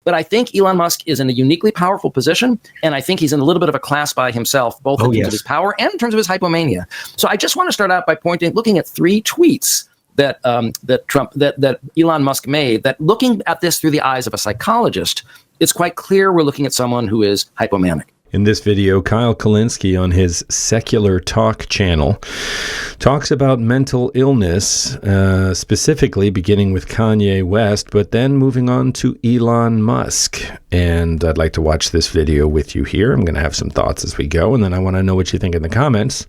But I think Elon Musk is in a uniquely powerful position, and I think he's in a little bit of a class by himself, both in terms of his power and in terms of his hypomania. So I just want to start out by looking at 3 tweets that Elon Musk made, that looking at this through the eyes of a psychologist, it's quite clear we're looking at someone who is hypomanic. In this video, Kyle Kulinski on his Secular Talk channel talks about mental illness, specifically beginning with Kanye West, but then moving on to Elon Musk. And I'd like to watch this video with you here. I'm going to have some thoughts as we go, and then I want to know what you think in the comments.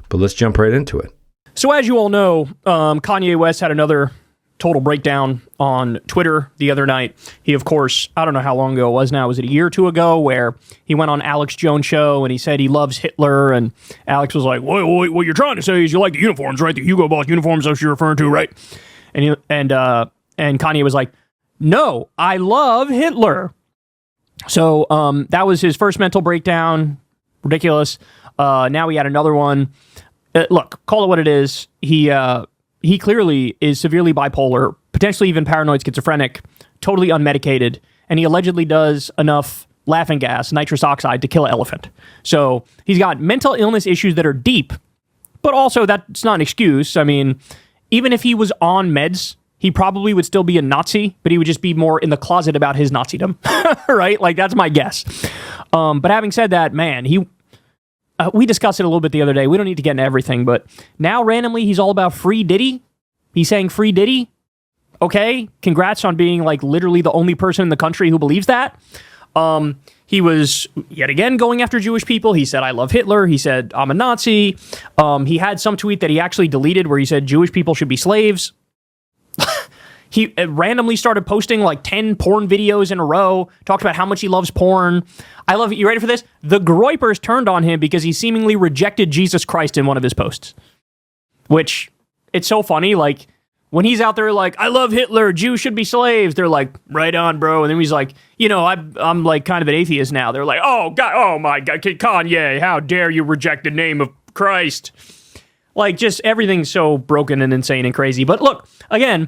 But let's jump right into it. So as you all know, Kanye West had another total breakdown on Twitter the other night. He, of course, I don't know how long ago it was now. Was it a year or two ago where he went on Alex Jones' show and he said he loves Hitler, and Alex was like, what you're trying to say is you like the uniforms, right? The Hugo Boss uniforms, that's what you're referring to, right? And Kanye was like, no, I love Hitler. So that was his first mental breakdown. Ridiculous. Now he had another one. Look, call it what it is. He clearly is severely bipolar, potentially even paranoid schizophrenic, totally unmedicated, and he allegedly does enough laughing gas, nitrous oxide, to kill an elephant. So he's got mental illness issues that are deep, but also that's not an excuse. I mean, even if he was on meds, he probably would still be a Nazi, but he would just be more in the closet about his Nazism, right? Like, that's my guess. But having said that, man, we discussed it a little bit the other day. We don't need to get into everything, but now randomly he's all about free Diddy. He's saying free Diddy. Okay, congrats on being like literally the only person in the country who believes that. He was yet again going after Jewish people. He said, I love Hitler. He said, I'm a Nazi. He had some tweet that he actually deleted where he said Jewish people should be slaves. He randomly started posting like 10 porn videos in a row, talked about how much he loves porn. I love it. You ready for this? The Groypers turned on him because he seemingly rejected Jesus Christ in one of his posts. Which, it's so funny, like, when he's out there like, I love Hitler, Jews should be slaves, they're like, right on, bro. And then he's like, I'm like kind of an atheist now. They're like, oh, God, oh my God, Kanye, how dare you reject the name of Christ? Like, just everything's so broken and insane and crazy. But look, again,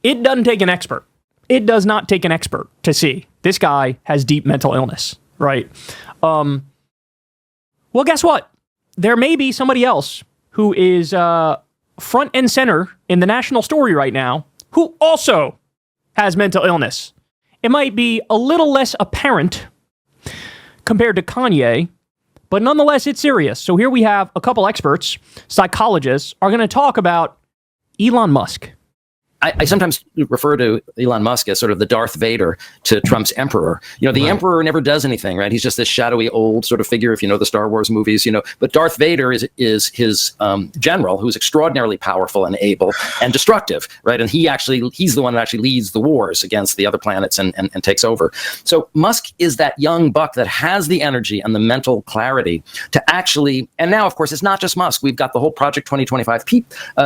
it doesn't take an expert. It does not take an expert to see this guy has deep mental illness, right? Well, guess what? There may be somebody else who is front and center in the national story right now who also has mental illness. It might be a little less apparent compared to Kanye, but nonetheless, it's serious. So here we have a couple experts, psychologists, are going to talk about Elon Musk. I sometimes refer to Elon Musk as sort of the Darth Vader to Trump's emperor. The emperor never does anything, right? He's just this shadowy old sort of figure, if you know the Star Wars movies, But Darth Vader is his general, who's extraordinarily powerful and able and destructive, right? And he's the one that actually leads the wars against the other planets and takes over. So Musk is that young buck that has the energy and the mental clarity to actually, and now, of course, it's not just Musk. We've got the whole Project 2025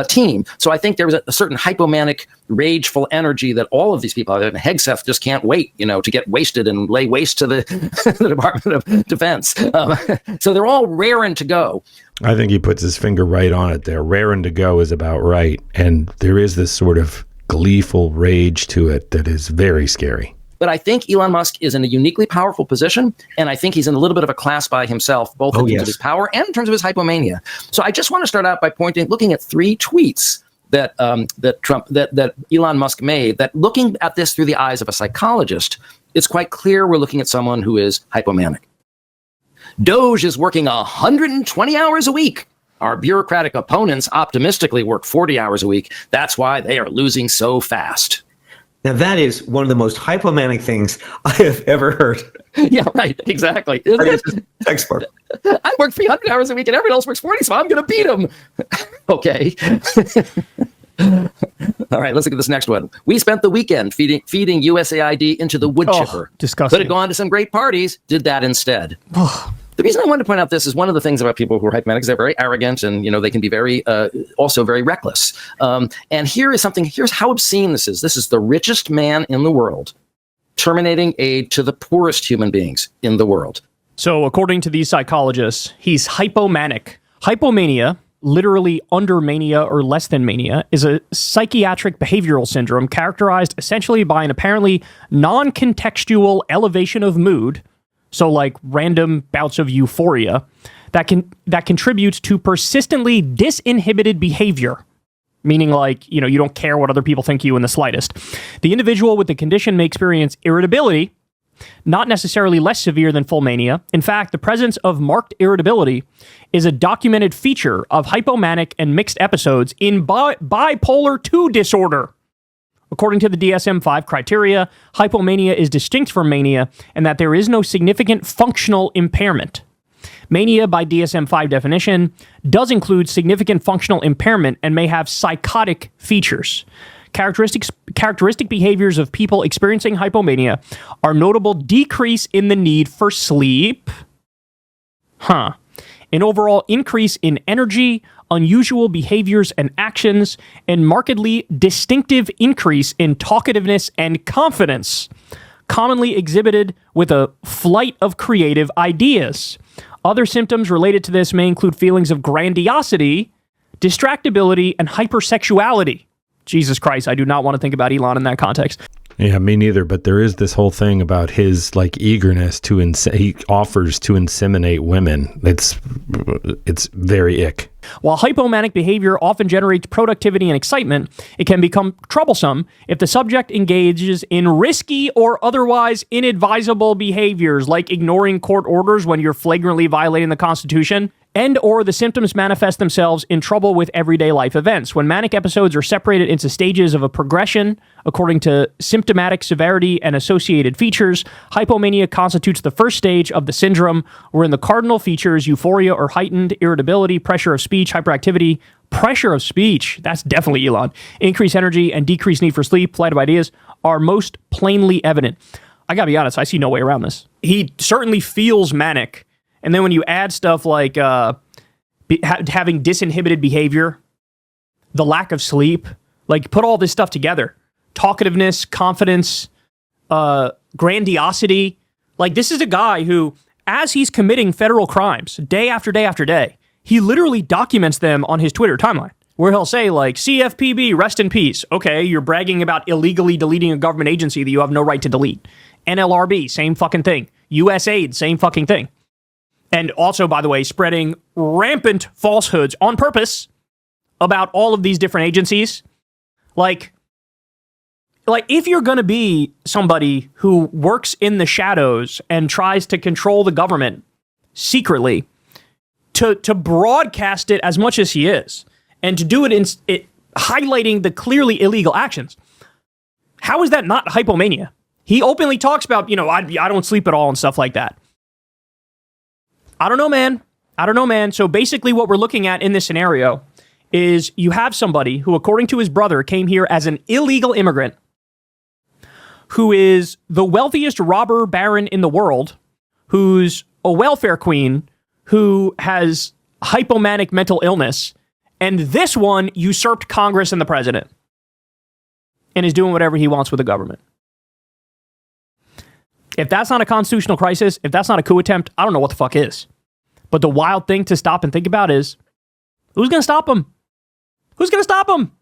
team. So I think there was a certain hypomanic, rageful energy that all of these people out there, and Hegseth just can't wait, to get wasted and lay waste to the, the Department of Defense. So they're all raring to go. I think he puts his finger right on it there. Raring to go is about right. And there is this sort of gleeful rage to it that is very scary. But I think Elon Musk is in a uniquely powerful position, and I think he's in a little bit of a class by himself, both in terms of his power and in terms of his hypomania. So I just want to start out by looking at 3 tweets that Elon Musk made, that looking at this through the eyes of a psychologist, it's quite clear we're looking at someone who is hypomanic. Doge is working 120 hours a week. Our bureaucratic opponents optimistically work 40 hours a week. That's why they are losing so fast. Now, that is one of the most hypomanic things I have ever heard. Yeah, right. Exactly. Expert. I work 300 hours a week and everyone else works 40, so I'm going to beat them. Okay. All right, let's look at this next one. We spent the weekend feeding USAID into the wood chipper. Disgusting. Could have gone to some great parties, did that instead. The reason I wanted to point out this is one of the things about people who are hypomanic is they're very arrogant, and they can be very also very reckless. And here's how obscene this is. This is the richest man in the world terminating aid to the poorest human beings in the world. So according to these psychologists, he's hypomanic. Hypomania literally under mania or less than mania, is a psychiatric behavioral syndrome characterized essentially by an apparently non-contextual elevation of mood, so like random bouts of euphoria, that contributes to persistently disinhibited behavior, meaning like, you don't care what other people think of you in the slightest. The individual with the condition may experience irritability, not necessarily less severe than full mania. In fact, the presence of marked irritability is a documented feature of hypomanic and mixed episodes in bipolar II disorder. According to the DSM-5 criteria, hypomania is distinct from mania and that there is no significant functional impairment. Mania, by DSM-5 definition, does include significant functional impairment and may have psychotic features. Characteristic behaviors of people experiencing hypomania are notable decrease in the need for sleep, an overall increase in energy, unusual behaviors and actions, and markedly distinctive increase in talkativeness and confidence, commonly exhibited with a flight of creative ideas. Other symptoms related to this may include feelings of grandiosity, distractibility, and hypersexuality. Jesus Christ, I do not want to think about Elon in that context. Yeah, me neither. But there is this whole thing about his eagerness to he offers to inseminate women. It's very ick. While hypomanic behavior often generates productivity and excitement, it can become troublesome if the subject engages in risky or otherwise inadvisable behaviors, like ignoring court orders when you're flagrantly violating the Constitution, and or the symptoms manifest themselves in trouble with everyday life events. When manic episodes are separated into stages of a progression according to symptomatic severity and associated features, hypomania constitutes the first stage of the syndrome, wherein the cardinal features, euphoria or heightened irritability, pressure of speech, hyperactivity, pressure of speech, that's definitely Elon, increased energy and decreased need for sleep, flight of ideas, are most plainly evident. I gotta be honest, I see no way around this. He certainly feels manic. And then when you add stuff like having disinhibited behavior, the lack of sleep, put all this stuff together, talkativeness, confidence, grandiosity. This is a guy who, as he's committing federal crimes day after day after day, he literally documents them on his Twitter timeline, where he'll say CFPB, rest in peace. Okay, you're bragging about illegally deleting a government agency that you have no right to delete. NLRB, same fucking thing. USAID, same fucking thing. And also, by the way, spreading rampant falsehoods on purpose about all of these different agencies. If you're going to be somebody who works in the shadows and tries to control the government secretly, to broadcast it as much as he is, and to do it highlighting the clearly illegal actions, how is that not hypomania? He openly talks about, I don't sleep at all and stuff like that. I don't know, man. So basically what we're looking at in this scenario is you have somebody who, according to his brother, came here as an illegal immigrant, who is the wealthiest robber baron in the world, who's a welfare queen, who has hypomanic mental illness, and this one usurped Congress and the president and is doing whatever he wants with the government. If that's not a constitutional crisis, if that's not a coup attempt, I don't know what the fuck is. But the wild thing to stop and think about is, who's going to stop him? Who's going to stop him?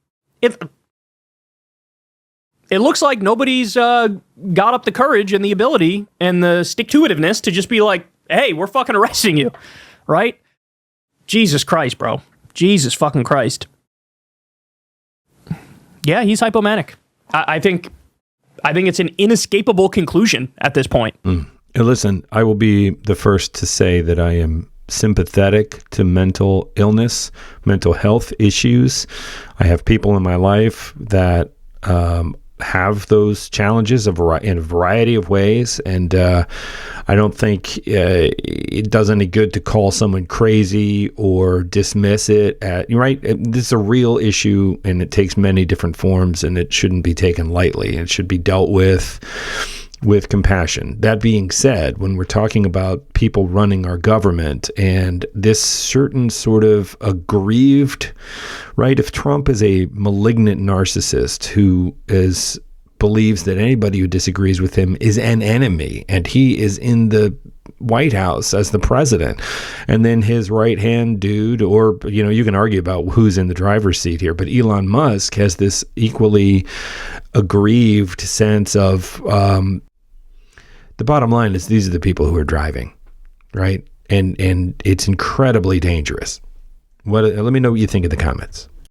It looks like nobody's got up the courage and the ability and the stick-to-itiveness to just be like, hey, we're fucking arresting you, right? Jesus Christ, bro. Jesus fucking Christ. Yeah, he's hypomanic. I think it's an inescapable conclusion at this point. Listen, I will be the first to say that I am sympathetic to mental illness, mental health issues. I have people in my life that have those challenges in a variety of ways, and I don't think it does any good to call someone crazy or dismiss it. Right? This is a real issue, and it takes many different forms, and it shouldn't be taken lightly. It should be dealt with compassion. That being said, when we're talking about people running our government and this certain sort of aggrieved, right? If Trump is a malignant narcissist who believes that anybody who disagrees with him is an enemy, and he is in the White House as the president. And then his right-hand dude, or, you can argue about who's in the driver's seat here, but Elon Musk has this equally aggrieved sense of the bottom line is these are the people who are driving, right? And it's incredibly dangerous. Let me know what you think in the comments.